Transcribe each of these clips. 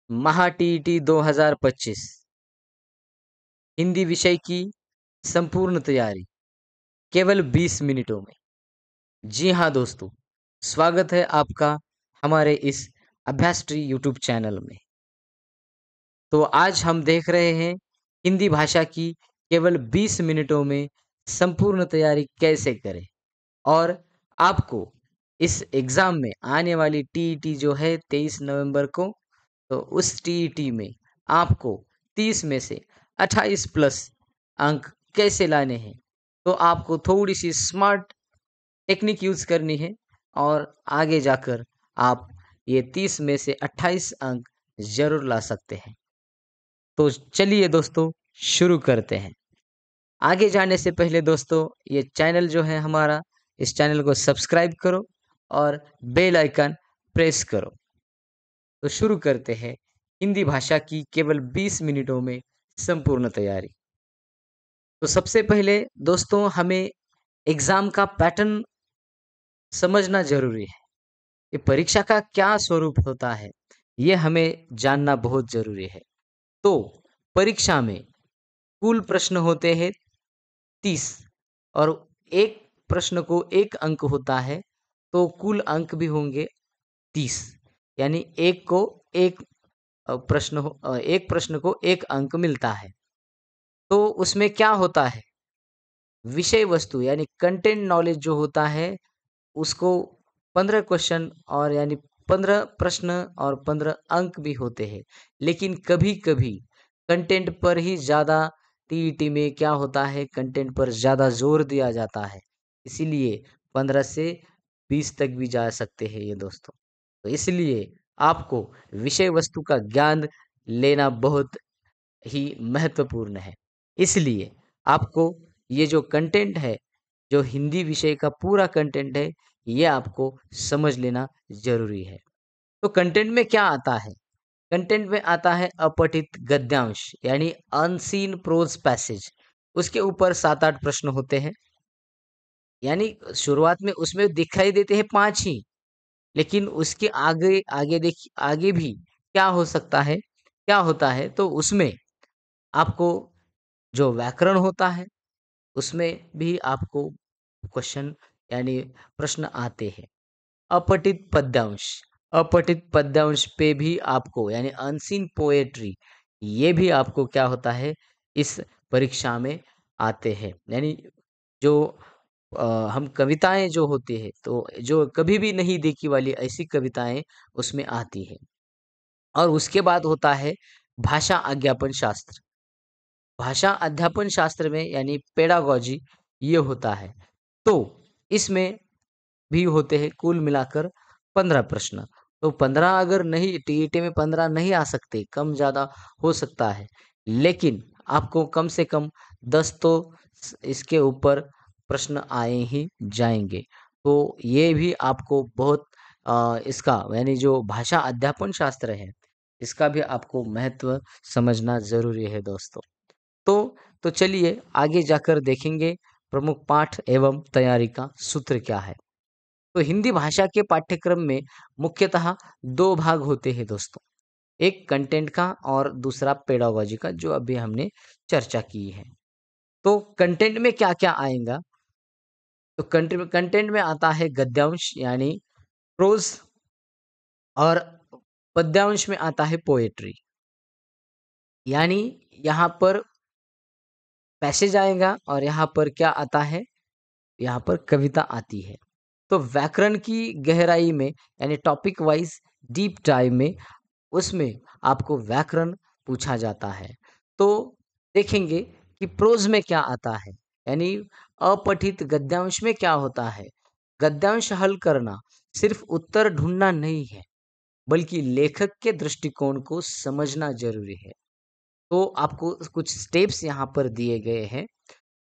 महा टीईटी 2025 हिंदी विषय की संपूर्ण तैयारी केवल 20 मिनटों में। जी हाँ दोस्तों, स्वागत है आपका हमारे इस अभ्यास ट्री यूट्यूब चैनल में। तो आज हम देख रहे हैं हिंदी भाषा की केवल 20 मिनटों में संपूर्ण तैयारी कैसे करें और आपको इस एग्ज़ाम में आने वाली टीईटी जो है 23 नवंबर को, तो उस टीईटी में आपको 30 में से 28 प्लस अंक कैसे लाने हैं। तो आपको थोड़ी सी स्मार्ट टेक्निक यूज़ करनी है और आगे जाकर आप ये 30 में से 28 अंक ज़रूर ला सकते हैं। तो चलिए दोस्तों शुरू करते हैं। आगे जाने से पहले दोस्तों ये चैनल जो है हमारा, इस चैनल को सब्सक्राइब करो और बेल आइकन प्रेस करो। तो शुरू करते हैं हिंदी भाषा की केवल 20 मिनटों में संपूर्ण तैयारी। तो सबसे पहले दोस्तों हमें एग्ज़ाम का पैटर्न समझना ज़रूरी है। ये परीक्षा का क्या स्वरूप होता है, ये हमें जानना बहुत ज़रूरी है। तो परीक्षा में कुल प्रश्न होते हैं 30 और एक प्रश्न को 1 अंक होता है, तो कुल अंक भी होंगे 30। यानी एक प्रश्न को 1 अंक मिलता है। तो उसमें क्या होता है, विषय वस्तु यानी कंटेंट नॉलेज जो होता है उसको 15 क्वेश्चन और यानी 15 प्रश्न और 15 अंक भी होते हैं। लेकिन कभी-कभी कंटेंट पर ही ज़्यादा टीईटी में क्या होता है, कंटेंट पर ज़्यादा ज़ोर दिया जाता है। इसीलिए 15 से 20 तक भी जा सकते हैं ये दोस्तों। तो इसलिए आपको विषय वस्तु का ज्ञान लेना बहुत ही महत्वपूर्ण है। इसलिए आपको ये जो कंटेंट है, जो हिंदी विषय का पूरा कंटेंट है, ये आपको समझ लेना ज़रूरी है। तो कंटेंट में क्या आता है? कंटेंट में आता है अपठित गद्यांश यानी अनसीन प्रोज पैसेज। उसके ऊपर 7-8 प्रश्न होते हैं। यानी शुरुआत में उसमें दिखाई देते हैं 5 ही, लेकिन उसके आगे आगे देखिए आगे भी क्या हो सकता है, क्या होता है, तो उसमें आपको जो व्याकरण होता है, उसमें भी आपको क्वेश्चन यानी प्रश्न आते हैं। अपठित पद्यांश, अपठित पद्यांश पे भी आपको यानी अनसीन पोएट्री, ये भी आपको क्या होता है इस परीक्षा में आते हैं। यानी जो हम कविताएं जो होती है, तो जो कभी भी नहीं देखी वाली ऐसी कविताएं उसमें आती है। और उसके बाद होता है भाषा अध्यापन शास्त्र। भाषा अध्यापन शास्त्र में यानी पेडागॉजी ये होता है। तो इसमें भी होते हैं कुल मिलाकर 15 प्रश्न। तो 15 अगर नहीं, टीईटी में 15 नहीं आ सकते, कम ज़्यादा हो सकता है। लेकिन आपको कम से कम 10 तो इसके ऊपर प्रश्न आए ही जाएँगे। तो ये भी आपको बहुत इसका यानी जो भाषा अध्यापन शास्त्र है, इसका भी आपको महत्व समझना ज़रूरी है दोस्तों। तो तो चलिए आगे जाकर देखेंगे प्रमुख पाठ एवं तैयारी का सूत्र क्या है। तो हिंदी भाषा के पाठ्यक्रम में मुख्यतः 2 भाग होते हैं दोस्तों। एक कंटेंट का और दूसरा पेडागॉजी का, जो अभी हमने चर्चा की है। तो कंटेंट में क्या-क्या आएगा? तो कंटेंट में आता है गद्यांश यानी प्रोज़ और पद्यांश में आता है पोएट्री। यानी यहाँ पर पैसेज आएगा और यहाँ पर क्या आता है? यहाँ पर कविता आती है। तो व्याकरण की गहराई में यानी टॉपिक वाइज़ डीप डाइव में, उसमें आपको व्याकरण पूछा जाता है। तो देखेंगे कि प्रोज़ में क्या आता है, यानी अपठित गद्यांश में क्या होता है। गद्यांश हल करना सिर्फ़ उत्तर ढूँढना नहीं है, बल्कि लेखक के दृष्टिकोण को समझना ज़रूरी है। तो आपको कुछ स्टेप्स यहाँ पर दिए गए हैं।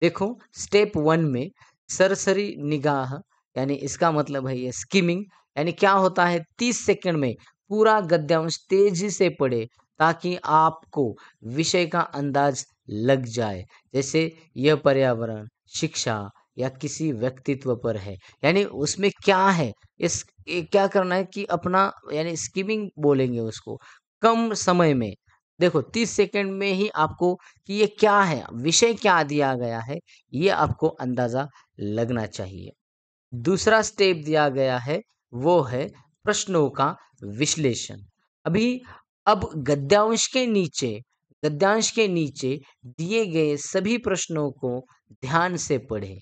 देखो, स्टेप 1 में सरसरी निगाह यानी इसका मतलब है ये स्किमिंग, यानी क्या होता है 30 सेकंड में पूरा गद्यांश तेजी से पढ़े ताकि आपको विषय का अंदाज लग जाए। जैसे यह पर्यावरण, शिक्षा या किसी व्यक्तित्व पर है, यानी उसमें क्या है, इस ये क्या करना है कि अपना यानी स्किमिंग बोलेंगे उसको, कम समय में देखो 30 सेकंड में ही आपको कि ये क्या है, विषय क्या दिया गया है, ये आपको अंदाज़ा लगना चाहिए। दूसरा स्टेप दिया गया है, वो है प्रश्नों का विश्लेषण। अभी अब गद्यांश के नीचे दिए गए सभी प्रश्नों को ध्यान से पढ़ें।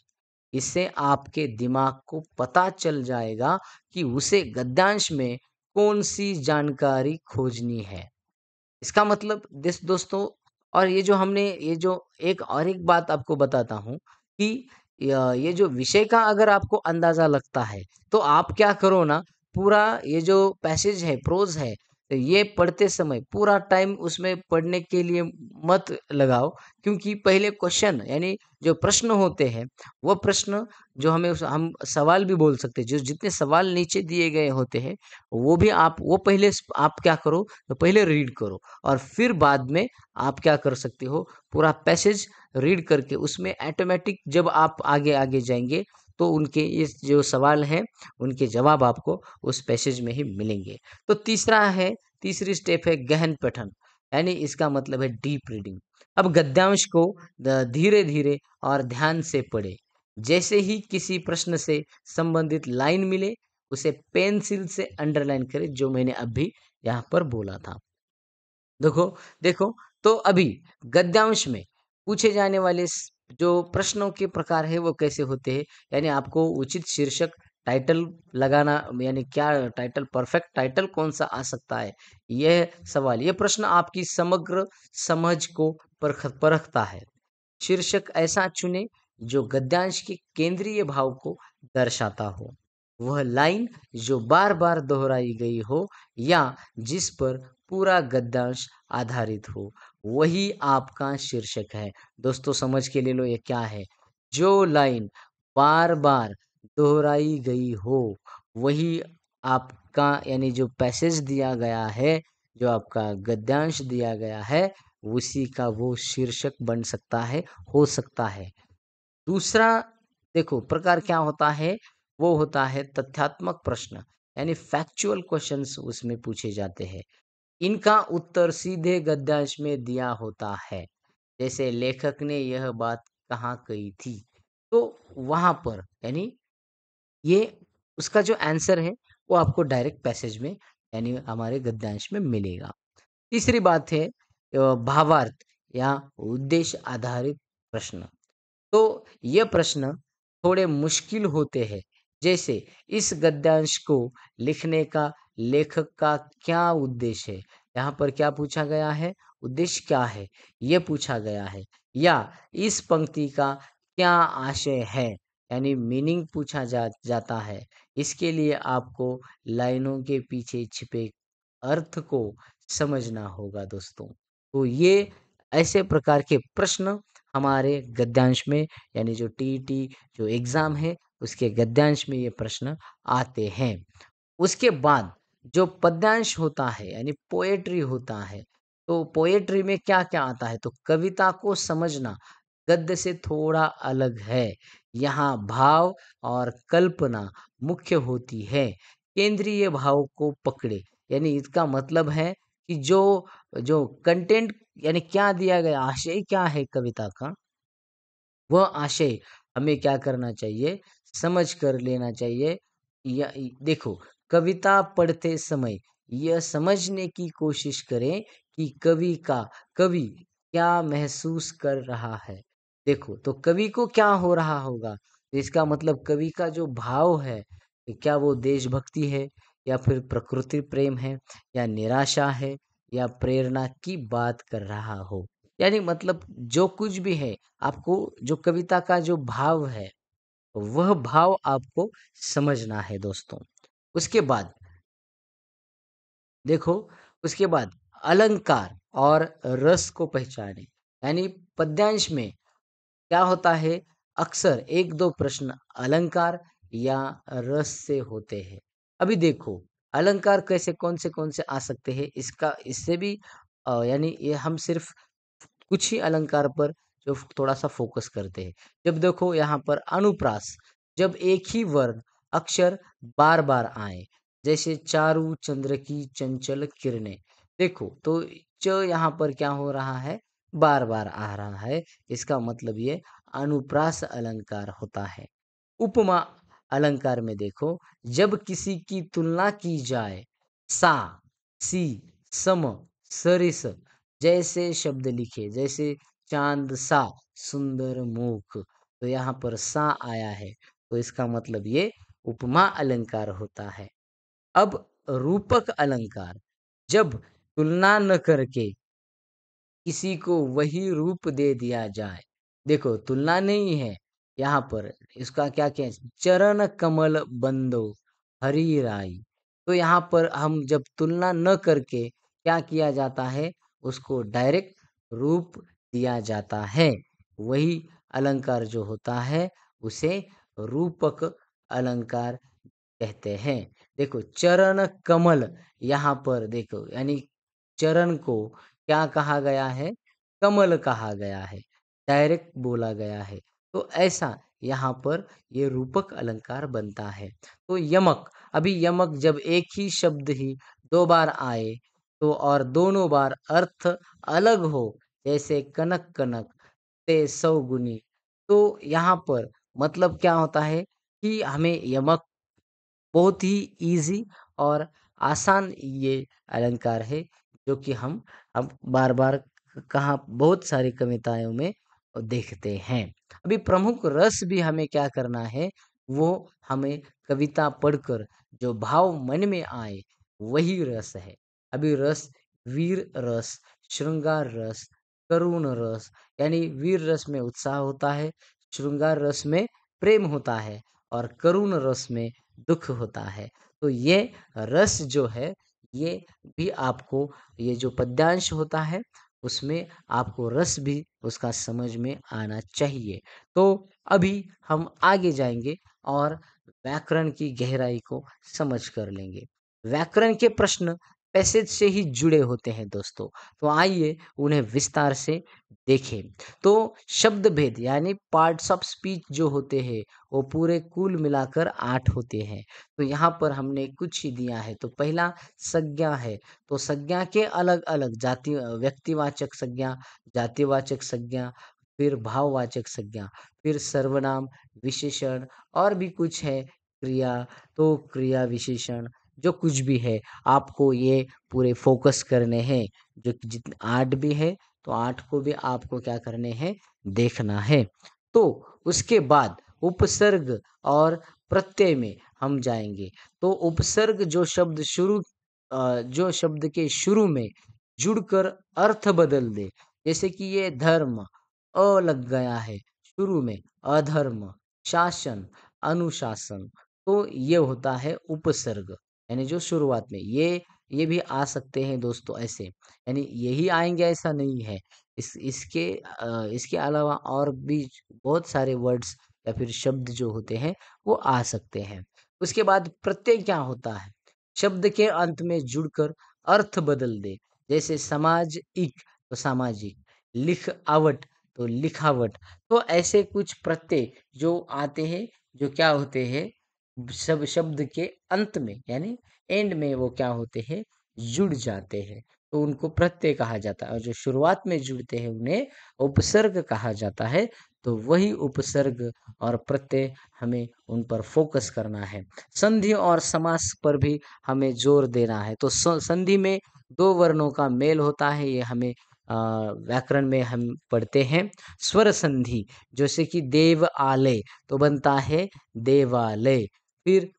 इससे आपके दिमाग को पता चल जाएगा कि उसे गद्यांश में कौन-सी जानकारी खोजनी है। इसका मतलब दोस्तों, और ये जो एक बात आपको बताता हूँ कि ये जो विषय का अगर आपको अंदाज़ा लगता है, तो आप क्या करो ना, पूरा ये जो पैसेज है, प्रोज़ है, तो ये पढ़ते समय पूरा टाइम उसमें पढ़ने के लिए मत लगाओ, क्योंकि पहले क्वेश्चन यानी जो प्रश्न होते हैं, वो प्रश्न जो हम सवाल भी बोल सकते हैं, जो जितने सवाल नीचे दिए गए होते हैं, वो पहले आप क्या करो, तो पहले रीड करो और फिर बाद में आप क्या कर सकते हो, पूरा पैसेज रीड करके उसमें ऑटोमेटिक जब आप आगे-आगे जाएँगे, तो उनके इस जो सवाल हैं, उनके जवाब आपको उस पैसेज में ही मिलेंगे। तो तीसरी स्टेप है गहन पठन, यानी इसका मतलब है डीप रीडिंग। अब गद्यांश को द धीरे-धीरे और ध्यान से पढ़ें। जैसे ही किसी प्रश्न से संबंधित लाइन मिले, उसे पेंसिल से अंडरलाइन करें, जो मैंने अभी यहाँ पर बोला था। देखो देखो, तो अभी गद्यांश में पूछे जाने वाले जो प्रश्नों के प्रकार है वो कैसे होते हैं, यानी आपको उचित शीर्षक टाइटल लगाना, यानी क्या टाइटल, परफेक्ट टाइटल कौन सा आ सकता है, यह सवाल, ये प्रश्न आपकी समग्र समझ को परखता है। शीर्षक ऐसा चुने जो गद्यांश के केंद्रीय भाव को दर्शाता हो, वह लाइन जो बार बार दोहराई गई हो या जिस पर पूरा गद्यांश आधारित हो, वही आपका शीर्षक है। दोस्तों समझ के ले लो, ये क्या है, जो लाइन बार बार दोहराई गई हो, वही आपका यानी जो पैसेज दिया गया है, जो आपका गद्यांश दिया गया है, उसी का वो शीर्षक बन सकता है, हो सकता है। दूसरा देखो प्रकार क्या होता है, वो होता है तथ्यात्मक प्रश्न, यानी फैक्चुअल क्वेश्चंस उसमें पूछे जाते हैं। इनका उत्तर सीधे गद्यांश में दिया होता है। जैसे लेखक ने यह बात कहाँ कही थी, तो वहां पर यानी ये उसका जो आंसर है वो आपको डायरेक्ट पैसेज में यानी हमारे गद्यांश में मिलेगा। तीसरी बात है भावार्थ या उद्देश्य आधारित प्रश्न। तो ये प्रश्न थोड़े मुश्किल होते हैं, जैसे इस गद्यांश को लिखने का लेखक का क्या उद्देश्य है, यहाँ पर क्या पूछा गया है, उद्देश्य क्या है, ये पूछा गया है, या इस पंक्ति का क्या आशय है, यानी मीनिंग पूछा जाता है। इसके लिए आपको लाइनों के पीछे छिपे अर्थ को समझना होगा दोस्तों। तो ये ऐसे प्रकार के प्रश्न हमारे गद्यांश में, यानी जो टीईटी जो एग्ज़ाम है, उसके गद्यांश में ये प्रश्न आते हैं। उसके बाद जो पद्यांश होता है, यानी पोएट्री होता है, तो पोएट्री में क्या-क्या आता है, तो कविता को समझना गद्य से थोड़ा अलग है। यहाँ भाव और कल्पना मुख्य होती है। केंद्रीय भाव को पकड़े, यानी इसका मतलब है कि जो जो कंटेंट यानी क्या दिया गया, आशय क्या है कविता का, वह आशय हमें क्या करना चाहिए, समझ कर लेना चाहिए। या देखो, कविता पढ़ते समय यह समझने की कोशिश करें कि कवि क्या महसूस कर रहा है। देखो, तो कवि को क्या हो रहा होगा, तो इसका मतलब कवि का जो भाव है, क्या वो देशभक्ति है, या फिर प्रकृति प्रेम है, या निराशा है, या प्रेरणा की बात कर रहा हो। यानी मतलब जो कुछ भी है, आपको जो कविता का जो भाव है, वह भाव आपको समझना है दोस्तों। उसके बाद देखो, उसके बाद अलंकार और रस को पहचानें। यानी पद्यांश में क्या होता है, अक्सर 1-2 प्रश्न अलंकार या रस से होते हैं। अभी देखो, अलंकार कैसे कौन से आ सकते हैं, इसका इससे भी यानी ये हम सिर्फ कुछ ही अलंकार पर जो थोड़ा-सा फ़ोकस करते हैं। जब देखो यहाँ पर अनुप्रास, जब एक ही वर्ण अक्षर बार बार आए, जैसे चारू चंद्र की चंचल किरणें। देखो तो च यहाँ पर क्या हो रहा है, बार बार आ रहा है, इसका मतलब ये अनुप्रास अलंकार होता है। उपमा अलंकार में देखो, जब किसी की तुलना की जाए, सा, सी, सम, सरिस जैसे शब्द लिखे, जैसे चांद सा सुंदर मुख, तो यहाँ पर सा आया है, तो इसका मतलब ये उपमा अलंकार होता है। अब रूपक अलंकार, जब तुलना न करके किसी को वही रूप दे दिया जाए। देखो तुलना नहीं है यहाँ पर, इसका क्या क्या है? चरण कमल बंदो हरि राई। तो यहाँ पर हम जब तुलना न करके क्या किया जाता है, उसको डायरेक्ट रूप दिया जाता है। वही अलंकार जो होता है उसे रूपक अलंकार कहते हैं। देखो चरण कमल, यहाँ पर देखो यानी चरण को क्या कहा गया है, कमल कहा गया है, डायरेक्ट बोला गया है। तो ऐसा यहाँ पर ये रूपक अलंकार बनता है। तो यमक, अभी यमक जब एक ही शब्द ही दो बार आए, तो और दोनों बार अर्थ अलग हो, जैसे कनक कनक, ते सौगुनी, तो यहाँ पर मतलब क्या होता है कि हमें यमक बहुत ही इजी और आसान ये अलंकार है, जो कि हम अब बार बार कहाँ बहुत सारी कविताओं में देखते हैं। अभी प्रमुख रस भी हमें क्या करना है, वो हमें कविता पढ़कर जो भाव मन में आए वही रस है। अभी रस, वीर रस, श्रृंगार रस, करुण रस, यानी वीर रस में उत्साह होता है, श्रृंगार रस में प्रेम होता है, और करुण रस में दुख होता है। तो ये रस जो है, ये भी आपको, ये जो पद्यांश होता है उसमें आपको रस भी उसका समझ में आना चाहिए। तो अभी हम आगे जाएंगे और व्याकरण की गहराई को समझ कर लेंगे। व्याकरण के प्रश्न पैसेज से ही जुड़े होते हैं दोस्तों, तो आइए उन्हें विस्तार से देखें। तो शब्द भेद यानी पार्ट्स ऑफ स्पीच जो होते हैं, वो पूरे कुल मिलाकर 8 होते हैं। तो यहाँ पर हमने कुछ ही दिया है। तो पहला संज्ञा है, तो संज्ञा के अलग-अलग जाति, व्यक्तिवाचक संज्ञा, जातिवाचक संज्ञा, फिर भाववाचक संज्ञा, फिर सर्वनाम, विशेषण और भी कुछ है, क्रिया, तो क्रिया विशेषण, जो कुछ भी है आपको ये पूरे फोकस करने हैं। जो कि जितने 8 भी है, तो 8 को भी आपको क्या करने हैं, देखना है। तो उसके बाद उपसर्ग और प्रत्यय में हम जाएँगे। तो उपसर्ग जो शब्द जो शब्द के शुरू में जुड़कर अर्थ बदल दे, जैसे कि ये धर्म, लग गया है शुरू में, अधर्म, शासन, अनुशासन, तो ये होता है उपसर्ग, यानी जो शुरुआत में ये भी आ सकते हैं दोस्तों ऐसे, यानी यही आएँगे ऐसा नहीं है। इसके अलावा और भी बहुत सारे वर्ड्स या फिर शब्द जो होते हैं वो आ सकते हैं। उसके बाद प्रत्यय क्या होता है? शब्द के अंत में जुड़कर अर्थ बदल दे, जैसे समाज इक, तो सामाजिक, लिख आवट, तो लिखावट। तो ऐसे कुछ प्रत्यय जो आते हैं, जो क्या होते हैं, सब शब्द के अंत में यानी एंड में वो क्या होते हैं, जुड़ जाते हैं, तो उनको प्रत्यय कहा जाता है। और जो शुरुआत में जुड़ते हैं उन्हें उपसर्ग कहा जाता है। तो वही उपसर्ग और प्रत्यय हमें उन पर फोकस करना है। संधि और समास पर भी हमें जोर देना है। तो संधि में दो वर्णों का मेल होता है, ये हमें व्याकरण में हम पढ़ते हैं। स्वर संधि, जैसे कि देव आलय, तो बनता है देवालय। फिर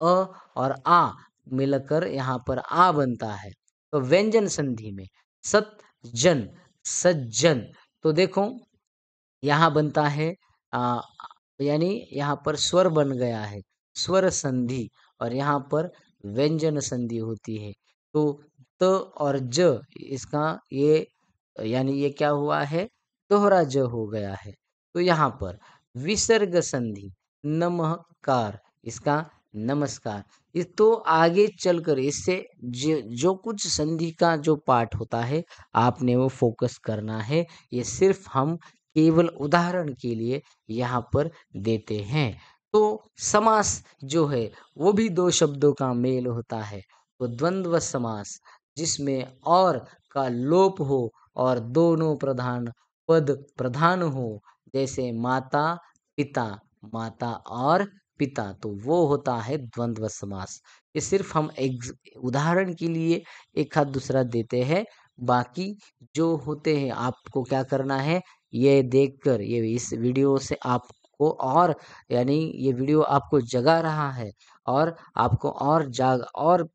अ और आ मिलकर यहाँ पर आ बनता है। तो व्यंजन संधि में सत, जन, सज्जन, तो देखो यहाँ बनता है आ, यानी यहाँ पर स्वर बन गया है, स्वर संधि, और यहाँ पर व्यंजन संधि होती है। तो त और ज, इसका ये यानी ये क्या हुआ है, दोहरा ज हो गया है। तो यहाँ पर विसर्ग संधि, नमःकार, इसका नमस्कार। ये तो आगे चलकर इससे जो कुछ संधि का जो पार्ट होता है आपने वो फोकस करना है। ये सिर्फ हम केवल उदाहरण के लिए यहाँ पर देते हैं। तो समास जो है वो भी दो शब्दों का मेल होता है। तो द्वंद्व समास जिसमें और का लोप हो और दोनों प्रधान पद प्रधान हो, जैसे माता पिता, माता और पिता, तो वो होता है द्वंद्व समास। ये सिर्फ हम उदाहरण के लिए एक हाथ दूसरा देते हैं। बाकी जो होते हैं आपको क्या करना है, ये देखकर ये इस वीडियो से आपको और यानी ये वीडियो आपको जगा रहा है और आपको और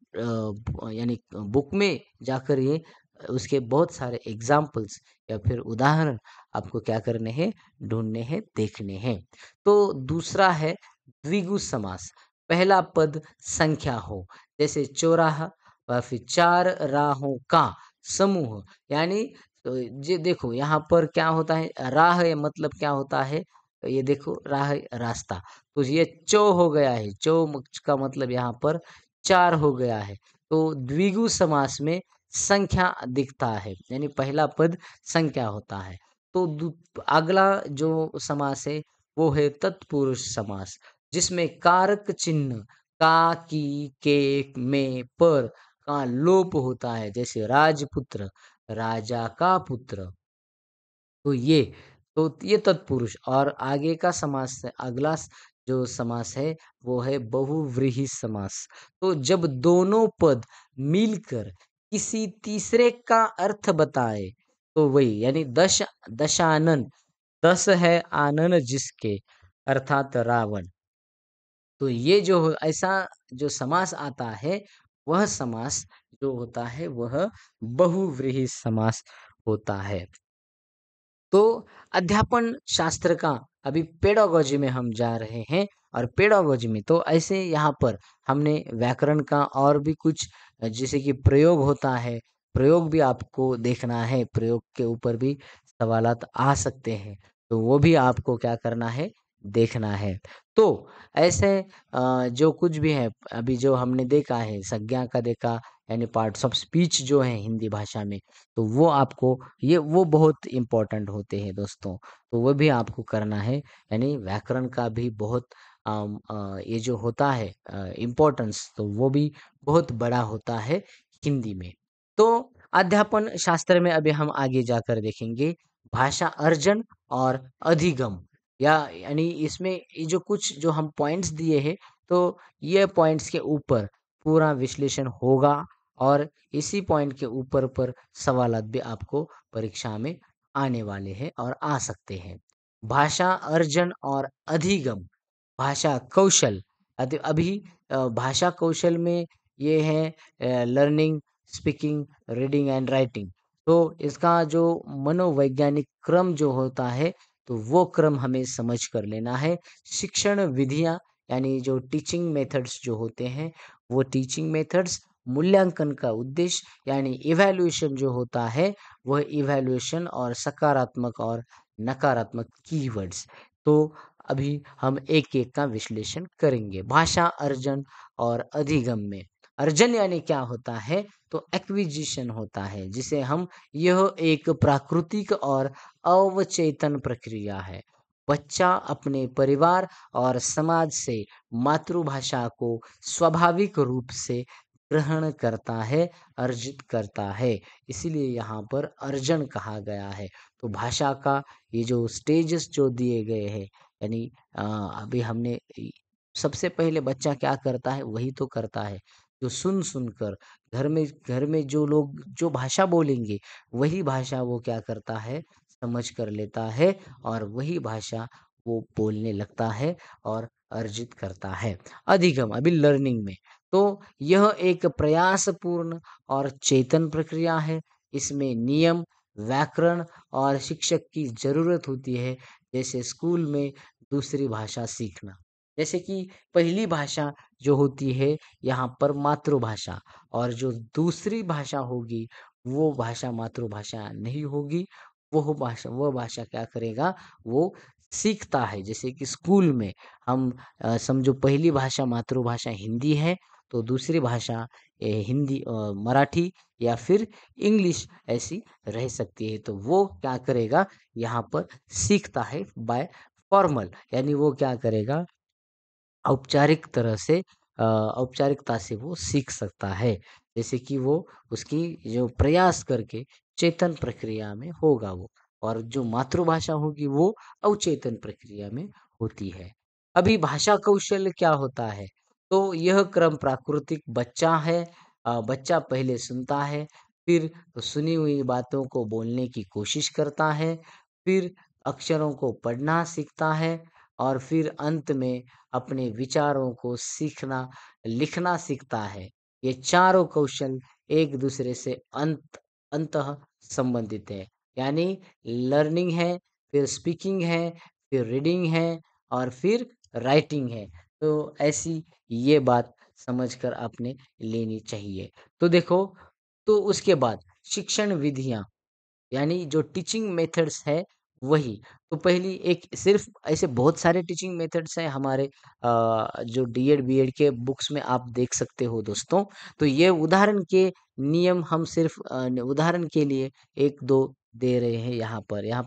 यानी बुक में जाकर ये उसके बहुत सारे एग्जाम्पल्स या फिर उदाहरण आपको क्या करने हैं, ढूंढने हैं, देखने हैं। तो दूसरा है द्विगु समास। पहला पद संख्या हो, जैसे चौराहा और फिर चार राहों का समूह। यानी ये देखो यहाँ पर क्या होता है, राह मतलब क्या होता है, तो ये देखो राह रास्ता, तो ये चौ हो गया है, का मतलब यहाँ पर चार हो गया है। तो द्विगु समास में संख्या दिखता है, यानी पहला पद संख्या होता है। तो अगला जो समास है वो है तत्पुरुष समास, जिसमें कारक चिन्ह का, की, के, में, पर का लोप होता है, जैसे राजपुत्र, राजा का पुत्र। तो ये तत्पुरुष। और आगे का समास है, अगला जो समास है वो है बहुव्रीहि समास। तो जब दोनों पद मिलकर किसी तीसरे का अर्थ बताए, तो वही यानी दशानन, 10 है आनन जिसके, अर्थात रावण। तो ये जो ऐसा जो समास आता है, वह समास जो होता है वह बहुव्रीहि समास होता है। तो अध्यापन शास्त्र का अभी पेडागोजी में हम जा रहे हैं। और पेडागोजी में तो ऐसे यहाँ पर हमने व्याकरण का और भी कुछ जैसे कि प्रयोग होता है, प्रयोग भी आपको देखना है, प्रयोग के ऊपर भी सवालात आ सकते हैं, तो वो भी आपको क्या करना है, देखना है। तो ऐसे जो कुछ भी है अभी जो हमने देखा है, संज्ञा का देखा, यानी पार्ट्स ऑफ स्पीच जो है हिंदी भाषा में, तो वो आपको वो बहुत इम्पोर्टेंट होते हैं दोस्तों। तो वो भी आपको करना है, यानी व्याकरण का भी बहुत ये जो होता है इम्पोर्टेंस, तो वो भी बहुत बड़ा होता है हिंदी में। तो अध्यापन शास्त्र में अभी हम आगे जाकर देखेंगे भाषा अर्जन और अधिगम, या यानी इसमें ये जो कुछ जो हम पॉइंट्स दिए हैं, तो ये पॉइंट्स के ऊपर पूरा विश्लेषण होगा और इसी पॉइंट के ऊपर पर सवालात भी आपको परीक्षा में आने वाले हैं और आ सकते हैं। भाषा अर्जन और अधिगम, भाषा कौशल। अभी भाषा कौशल में ये है learning, speaking, reading and writing. तो इसका जो मनोवैज्ञानिक क्रम जो होता है, तो वो क्रम हमें समझ कर लेना है। शिक्षण विधियाँ, यानी जो टीचिंग मेथड्स जो होते हैं, वो टीचिंग मेथड्स, मूल्यांकन का उद्देश्य यानी इवैल्यूएशन जो होता है, वह इवैल्यूएशन और सकारात्मक और नकारात्मक कीवर्ड्स। तो अभी हम एक-एक का विश्लेषण करेंगे। भाषा अर्जन और अधिगम में अर्जन यानी क्या होता है, तो एक्विजिशन होता है, जिसे हम यह एक प्राकृतिक और अवचेतन प्रक्रिया है। बच्चा अपने परिवार और समाज से मातृभाषा को स्वाभाविक रूप से ग्रहण करता है, अर्जित करता है। इसीलिए यहाँ पर अर्जन कहा गया है। तो भाषा का ये जो स्टेजेस जो दिए गए हैं, यानी अभी हमने सबसे पहले बच्चा क्या करता है, वही तो करता है जो सुन सुनकर, घर में जो लोग जो भाषा बोलेंगे, वही भाषा वो क्या करता है, समझ कर लेता है और वही भाषा वो बोलने लगता है और अर्जित करता है। अधिगम अभी लर्निंग में, तो यह एक प्रयासपूर्ण और चेतन प्रक्रिया है। इसमें नियम, व्याकरण और शिक्षक की ज़रूरत होती है, जैसे स्कूल में दूसरी भाषा सीखना। जैसे कि पहली भाषा जो होती है यहाँ पर मातृभाषा, और जो दूसरी भाषा होगी वो भाषा मातृभाषा नहीं होगी। वह भाषा क्या करेगा, वो सीखता है। जैसे कि स्कूल में हम समझो पहली भाषा मातृभाषा हिंदी है, तो दूसरी भाषा हिंदी मराठी या फिर इंग्लिश ऐसी रह सकती है। तो वो क्या करेगा, यहाँ पर सीखता है बाय फॉर्मल, यानी वो क्या करेगा, औपचारिकता से वो सीख सकता है। जैसे कि वो उसकी जो प्रयास करके चेतन प्रक्रिया में होगा वो, और जो मातृभाषा होगी वो अवचेतन प्रक्रिया में होती है। अभी भाषा कौशल क्या होता है? तो यह क्रम प्राकृतिक बच्चा है। बच्चा पहले सुनता है, फिर सुनी हुई बातों को बोलने की कोशिश करता है, फिर अक्षरों को पढ़ना सीखता है, और फिर अंत में अपने विचारों को सीखना, लिखना सीखता है। ये चारों कौशल एक दूसरे से अंतः संबंधित है। यानी लर्निंग है, फिर स्पीकिंग है, फिर रीडिंग है, और फिर राइटिंग है। तो ऐसी ये बात समझकर आपने लेनी चाहिए। तो देखो, तो उसके बाद शिक्षण विधियाँ, यानी जो टीचिंग मेथड्स है वही। तो पहली एक, सिर्फ ऐसे बहुत सारे टीचिंग मेथड्स हैं हमारे जो डीएड बीएड के बुक्स में आप देख सकते हो दोस्तों। तो ये उदाहरण के नियम हम सिर्फ उदाहरण के लिए एक दो दे रहे हैं यहाँ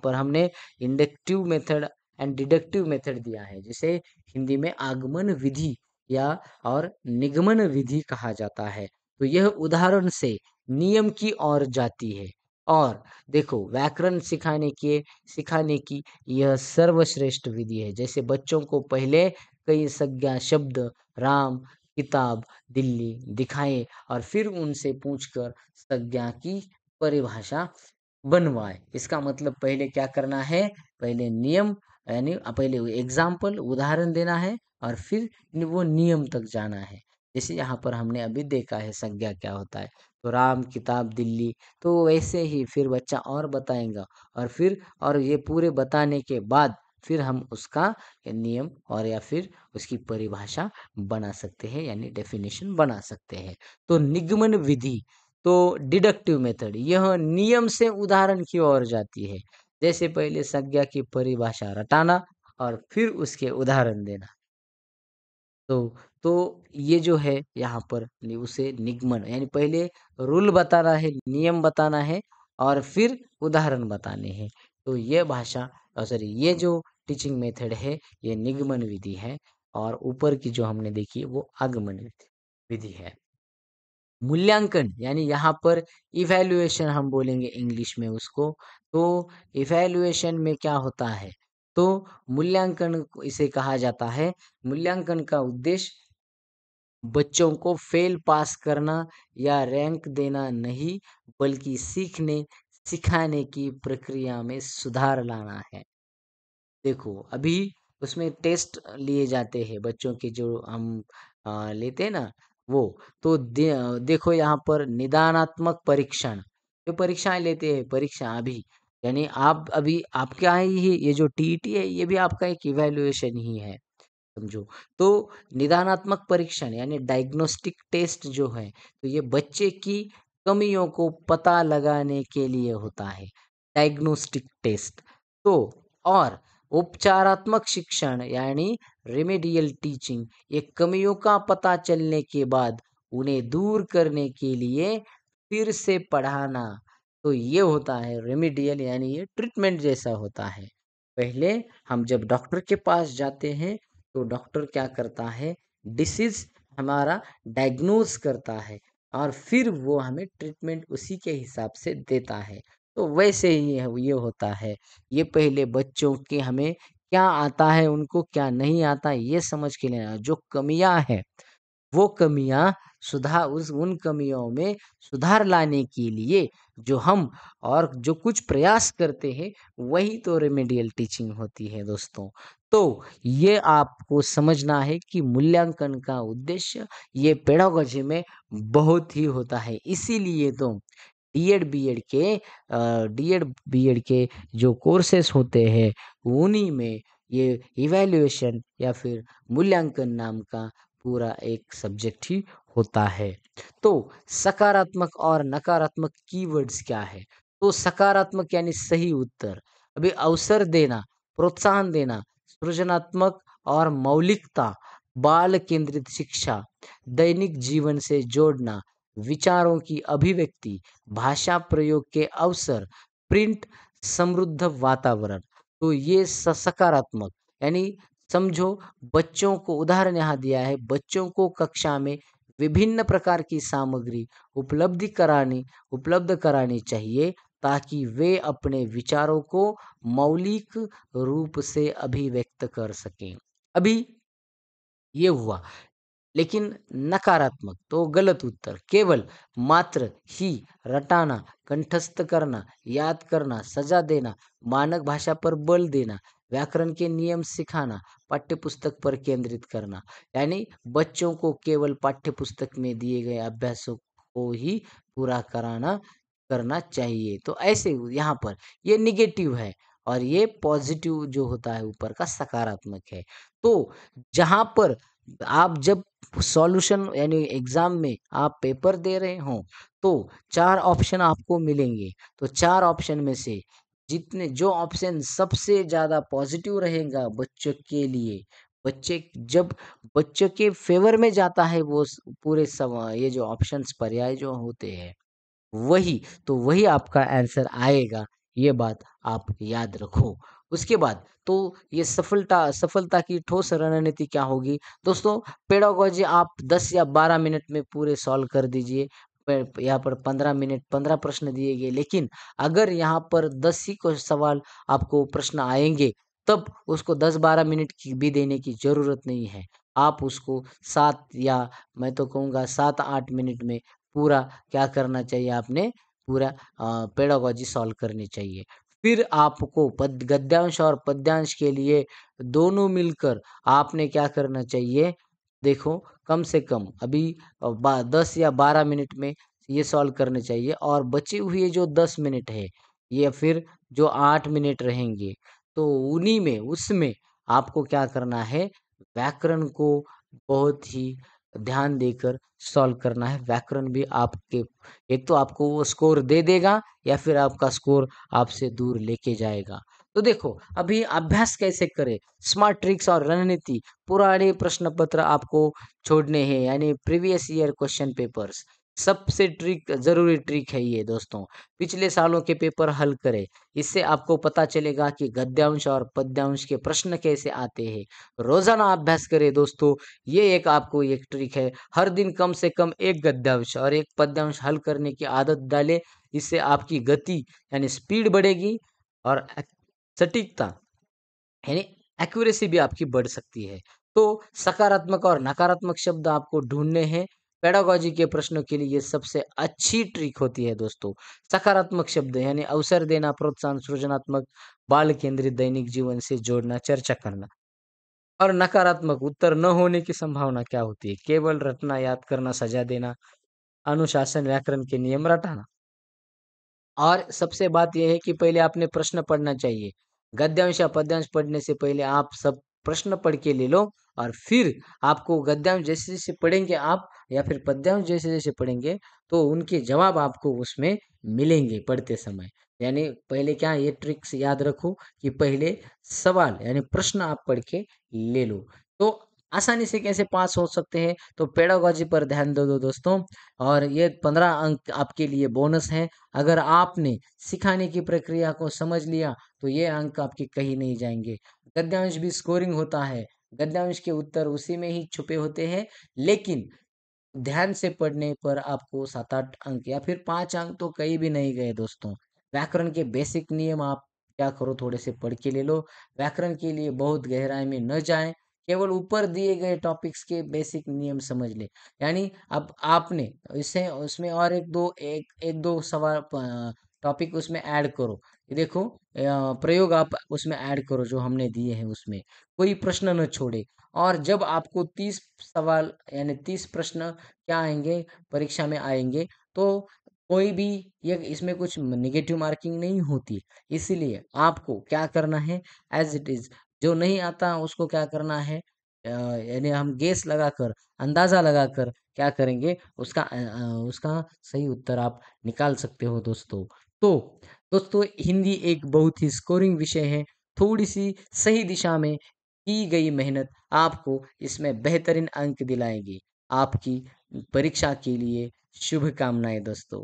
पर हमने inductive method and deductive method दिया है, जिसे हिंदी में आगमन विधि या और निगमन विधि कहा जाता है। तो यह उदाहरण से नियम की ओर जाती है। और देखो, व्याकरण सिखाने की यह सर्वश्रेष्ठ विधि है। जैसे बच्चों को पहले कई संज्ञा शब्द राम, किताब, दिल्ली दिखाएं, और फिर उनसे पूछकर संज्ञा की परिभाषा बनवाए। इसका मतलब पहले क्या करना है? पहले नियम, यानी पहले एग्जाम्पल उदाहरण देना है, और फिर वो नियम तक जाना है। जैसे यहाँ पर हमने अभी देखा है संज्ञा क्या होता है, तो राम, किताब, दिल्ली। तो वैसे ही फिर बच्चा और बताएगा, और ये पूरे बताने के बाद फिर हम उसका नियम और या फिर उसकी परिभाषा बना सकते हैं, यानी डेफिनेशन बना सकते हैं। तो निगमन विधि, तो डिडक्टिव मेथड, यह नियम से उदाहरण की ओर जाती है। जैसे पहले संज्ञा की परिभाषा रटाना और फिर उसके उदाहरण देना। तो तो ये जो है यहाँ पर उसे निगमन, यानी पहले रूल बताना है, नियम बताना है, और फिर उदाहरण बताने हैं। तो ये भाषा, सॉरी, ये जो टीचिंग मेथड है ये निगमन विधि है, और ऊपर की जो हमने देखी वो आगमन विधि है। मूल्यांकन, यानी यहाँ पर इवैल्यूएशन हम बोलेंगे इंग्लिश में उसको। तो इवैल्यूएशन में क्या होता है? तो मूल्यांकन इसे कहा जाता है। मूल्यांकन का उद्देश्य बच्चों को फेल पास करना या रैंक देना नहीं, बल्कि सीखने सिखाने की प्रक्रिया में सुधार लाना है। देखो, अभी उसमें टेस्ट लिए जाते हैं बच्चों के, जो हम लेते हैं ना वो। तो देखो यहाँ पर निदानात्मक परीक्षण, जो परीक्षाएं लेते हैं, परीक्षा अभी, यानी आप अभी आपका ही ये जो टीईटी है ये भी आपका एक इवैल्यूएशन ही है, समझो। तो निदानात्मक परीक्षण यानी डायग्नोस्टिक टेस्ट जो है, तो ये बच्चे की कमियों को पता लगाने के लिए होता है, डायग्नोस्टिक टेस्ट। तो और उपचारात्मक शिक्षण यानी रेमेडियल टीचिंग, ये कमियों का पता चलने के बाद उन्हें दूर करने के लिए फिर से पढ़ाना। तो ये होता है रेमेडियल, यानी ये ट्रीटमेंट जैसा होता है। पहले हम जब डॉक्टर के पास जाते हैं तो डॉक्टर क्या करता है, डिसीज हमारा डायग्नोज करता है, और फिर वो हमें ट्रीटमेंट उसी के हिसाब से देता है। तो वैसे ही ये होता है। ये पहले बच्चों के हमें क्या आता है, उनको क्या नहीं आता, ये समझ के लेना। जो कमियां हैं वो कमियां उस उन कमियों में सुधार लाने के लिए जो हम और जो कुछ प्रयास करते हैं, वही तो रेमेडियल टीचिंग होती है दोस्तों। तो ये आपको समझना है कि मूल्यांकन का उद्देश्य ये पेडागोजी में बहुत ही होता है। इसीलिए तो डीएड बीएड के जो कोर्सेस होते हैं उन्हीं में ये इवैल्यूएशन या फिर मूल्यांकन नाम का पूरा एक सब्जेक्ट ही होता है। तो सकारात्मक और नकारात्मक कीवर्ड्स क्या है? तो सकारात्मक यानी सही उत्तर, अभी अवसर देना, प्रोत्साहन देना, सृजनात्मक और मौलिकता, बाल केंद्रित शिक्षा, दैनिक जीवन से जोड़ना, विचारों की अभिव्यक्ति, भाषा प्रयोग के अवसर, प्रिंट, समृद्ध वातावरण। तो ये सकारात्मक, यानी समझो, बच्चों को उदाहरण यहाँ दिया है, बच्चों को कक्षा में विभिन्न प्रकार की सामग्री उपलब्ध करानी चाहिए ताकि वे अपने विचारों को मौलिक रूप से अभिव्यक्त कर सकें। अभी ये हुआ, लेकिन नकारात्मक तो गलत उत्तर, केवल मात्र ही रटाना, कंठस्थ करना, याद करना, सजा देना, मानक भाषा पर बल देना, व्याकरण के नियम सिखाना, पाठ्यपुस्तक पर केंद्रित करना। यानी बच्चों को केवल पाठ्यपुस्तक में दिए गए अभ्यासों को ही पूरा करना चाहिए। तो ऐसे यहाँ पर ये निगेटिव है और ये पॉजिटिव जो होता है ऊपर का सकारात्मक है। तो जहाँ पर आप जब सॉल्यूशन यानी एग्जाम में आप पेपर दे रहे हो तो 4 ऑप्शन आपको मिलेंगे। तो 4 ऑप्शन में से जितने जो ऑप्शन सबसे ज़्यादा पॉजिटिव रहेगा बच्चों के लिए, बच्चे जब बच्चों के फेवर में जाता है वो पूरे ये जो ऑप्शंस पर्याय जो होते हैं वही, तो वही आपका आंसर आएगा, ये बात आप याद रखो। उसके बाद तो ये सफलता की ठोस रणनीति क्या होगी? दोस्तों, पेडागोजी आप 10 या 12 मिनट में पूरे सॉल्व कर दीजिए। यहाँ पर 15 मिनट 15 प्रश्न दिए गए, लेकिन अगर यहाँ पर 10 ही को सवाल आपको प्रश्न आएँगे, तब उसको 10-12 मिनट की भी देने की ज़रूरत नहीं है। आप उसको 7 या मैं तो कहूँगा 7-8 मिनट में पूरा क्या करना चाहिए आपने पूरा पेडागोजी सॉल्व करनी चाहिए। फिर आपको गद्यांश और पद्यांश के लिए दोनों मिलकर आपने क्या करना चाहिए, देखो कम से कम अभी 10 या 12 मिनट में ये सॉल्व करने चाहिए और बचे हुए जो 10 मिनट है या फिर जो 8 मिनट रहेंगे, तो उन्हीं में उसमें आपको क्या करना है, व्याकरण को बहुत ही ध्यान देकर सॉल्व करना है। व्याकरण भी आपके एक तो आपको वो स्कोर दे देगा या फिर आपका स्कोर आपसे दूर लेके जाएगा। तो देखो, अभी अभ्यास कैसे करें? स्मार्ट ट्रिक्स और रणनीति, पुराने प्रश्न पत्र आपको छोड़ने हैं यानी प्रीवियस ईयर क्वेश्चन पेपर्स। सबसे ज़रूरी ट्रिक है ये दोस्तों। पिछले सालों के पेपर हल करें। इससे आपको पता चलेगा कि गद्यांश और पद्यांश के प्रश्न कैसे आते हैं। रोज़ाना अभ्यास करें दोस्तों। ये एक आपको एक ट्रिक है। हर दिन कम से कम 1 गद्यांश और 1 पद्यांश हल करने की आदत डालें। इससे आपकी गति यानी स्पीड बढ़ेगी और सटीकता यानी एक्यूरेसी भी आपकी बढ़ सकती है। तो सकारात्मक और नकारात्मक शब्द आपको ढूँढने हैं। पेडागोजी के प्रश्नों के लिए ये सबसे अच्छी ट्रिक होती है दोस्तों। सकारात्मक शब्द यानी अवसर देना, प्रोत्साहन, सृजनात्मक, बाल केंद्रित, दैनिक जीवन से जोड़ना, चर्चा करना। और नकारात्मक उत्तर न होने की संभावना क्या होती है? केवल रटना, याद करना, सजा देना, अनुशासन, व्याकरण के नियम रटाना। और सबसे बात ये है कि पहले आपने प्रश्न पढ़ना चाहिए। गद्यांश या पद्यांश पढ़ने से पहले आप सब प्रश्न पढ़ के ले लो और फिर आपको गद्यांश जैसे-जैसे पढ़ेंगे आप या फिर पद्यांश जैसे-जैसे पढ़ेंगे, तो उनके जवाब आपको उसमें मिलेंगे पढ़ते समय। यानी पहले क्या ये ट्रिक्स याद रखो कि पहले सवाल यानी प्रश्न आप पढ़ के ले लो। तो आसानी से कैसे पास हो सकते हैं? तो पेडागोजी पर ध्यान दो दो दोस्तों और ये 15 अंक आपके लिए बोनस हैं। अगर आपने सिखाने की प्रक्रिया को समझ लिया तो ये अंक आपके कहीं नहीं जाएँगे। गद्यांश भी स्कोरिंग होता है, गद्यांश के उत्तर उसी में ही छुपे होते हैं, लेकिन ध्यान से पढ़ने पर आपको 7-8 अंक या फिर 5 अंक तो कहीं भी नहीं गए दोस्तों। व्याकरण के बेसिक नियम आप क्या करो थोड़े से पढ़ के ले लो। व्याकरण के लिए बहुत गहराई में न जाएँ, केवल ऊपर दिए गए टॉपिक्स के बेसिक नियम समझ लें। यानी अब आपने इससे उसमें और 1-2 सवाल टॉपिक उसमें ऐड करो। ये देखो प्रयोग आप उसमें ऐड करो जो हमने दिए हैं उसमें। कोई प्रश्न न छोड़े और जब आपको 30 सवाल यानी 30 प्रश्न क्या आएँगे, परीक्षा में आएँगे, तो कोई भी ये इसमें कुछ नेगेटिव मार्किंग नहीं होती। इसीलिए आपको क्या करना है, एज़ इट इज़ जो नहीं आता उसको क्या करना है यानी हम गेस लगाकर, अंदाज़ा लगाकर क्या करेंगे उसका सही उत्तर आप निकाल सकते हो दोस्तों। तो दोस्तों, हिंदी एक बहुत ही स्कोरिंग विषय है। थोड़ी-सी सही दिशा में की गई मेहनत आपको इसमें बेहतरीन अंक दिलाएगी। आपकी परीक्षा के लिए शुभकामनाएँ दोस्तों।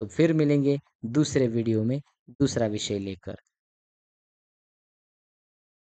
तो फिर मिलेंगे दूसरे वीडियो में दूसरा विषय लेकर।